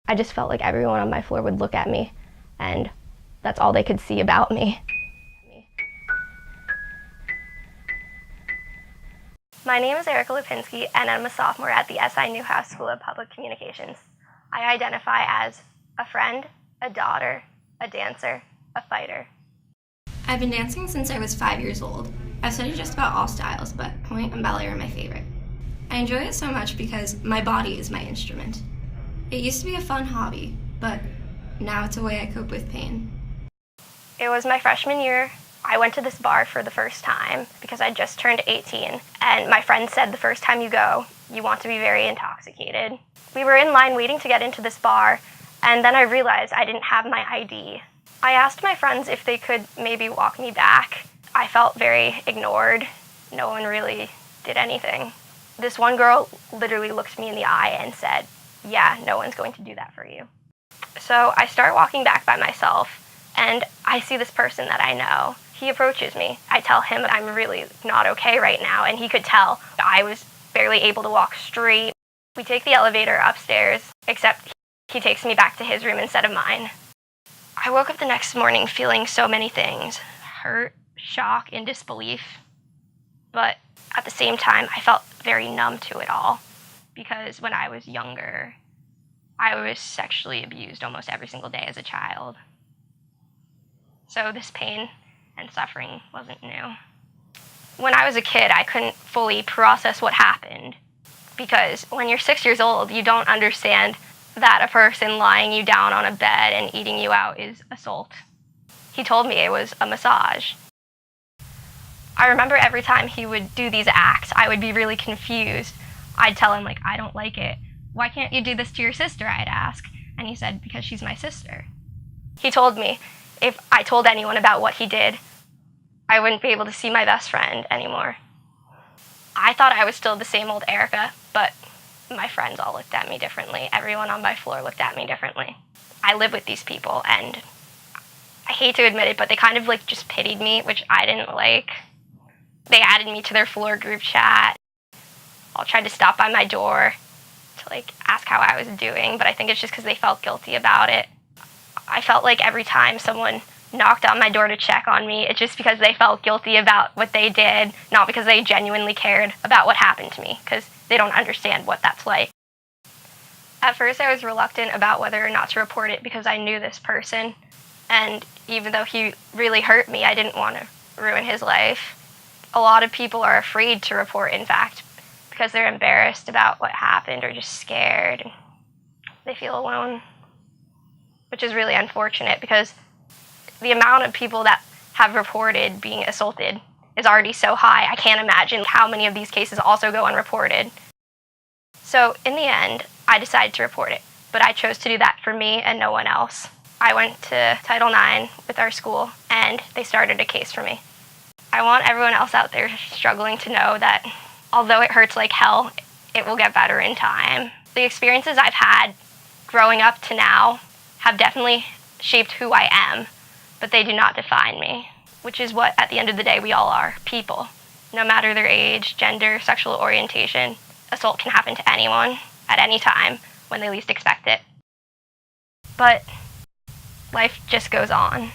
I just felt like everyone on my floor would look at me, and that's all they could see about me. My name is Erica Lipinski, and I'm a sophomore at the SI Newhouse School of Public Communications. I identify as a friend, a daughter, a dancer, a fighter. I've been dancing since I was 5 years old. I've studied just about all styles, but point and ballet are my favorite. I enjoy it so much because my body is my instrument. It used to be a fun hobby, but now it's a way I cope with pain. It was my freshman year. I went to this bar for the first time because I just turned 18, and my friend said the first time you go, you want to be very intoxicated. We were in line waiting to get into this bar, and then I realized I didn't have my ID. I asked my friends if they could maybe walk me back. I felt very ignored. No one really did anything. This one girl literally looked me in the eye and said, "Yeah, no one's going to do that for you." So I start walking back by myself, and I see this person that I know. He approaches me. I tell him I'm really not okay right now, and he could tell I was barely able to walk straight. We take the elevator upstairs, except he takes me back to his room instead of mine. I woke up the next morning feeling so many things: hurt, shock, and disbelief. But at the same time, I felt very numb to it all, because when I was younger, I was sexually abused almost every single day as a child. So this pain and suffering wasn't new. When I was a kid, I couldn't fully process what happened, because when you're 6 years old, you don't understand that a person lying you down on a bed and eating you out is assault. He told me it was a massage. I remember every time he would do these acts, I would be really confused. I'd tell him, I don't like it. "Why can't you do this to your sister?" I'd ask. And he said, "Because she's my sister." He told me if I told anyone about what he did, I wouldn't be able to see my best friend anymore. I thought I was still the same old Erica, but my friends all looked at me differently. Everyone on my floor looked at me differently. I live with these people, and I hate to admit it, but they kind of just pitied me, which I didn't like. They added me to their floor group chat. All tried to stop by my door to ask how I was doing, but I think it's just because they felt guilty about it. I felt like every time someone knocked on my door to check on me, it's just because they felt guilty about what they did, not because they genuinely cared about what happened to me, because they don't understand what that's like. At first, I was reluctant about whether or not to report it because I knew this person, and even though he really hurt me, I didn't want to ruin his life. A lot of people are afraid to report, in fact, because they're embarrassed about what happened or just scared. And they feel alone, which is really unfortunate because the amount of people that have reported being assaulted is already so high. I can't imagine how many of these cases also go unreported. So in the end, I decided to report it, but I chose to do that for me and no one else. I went to Title IX with our school, and they started a case for me. I want everyone else out there struggling to know that although it hurts like hell, it will get better in time. The experiences I've had growing up to now have definitely shaped who I am, but they do not define me, which is what, at the end of the day, we all are, people. No matter their age, gender, sexual orientation, assault can happen to anyone, at any time, when they least expect it. But life just goes on.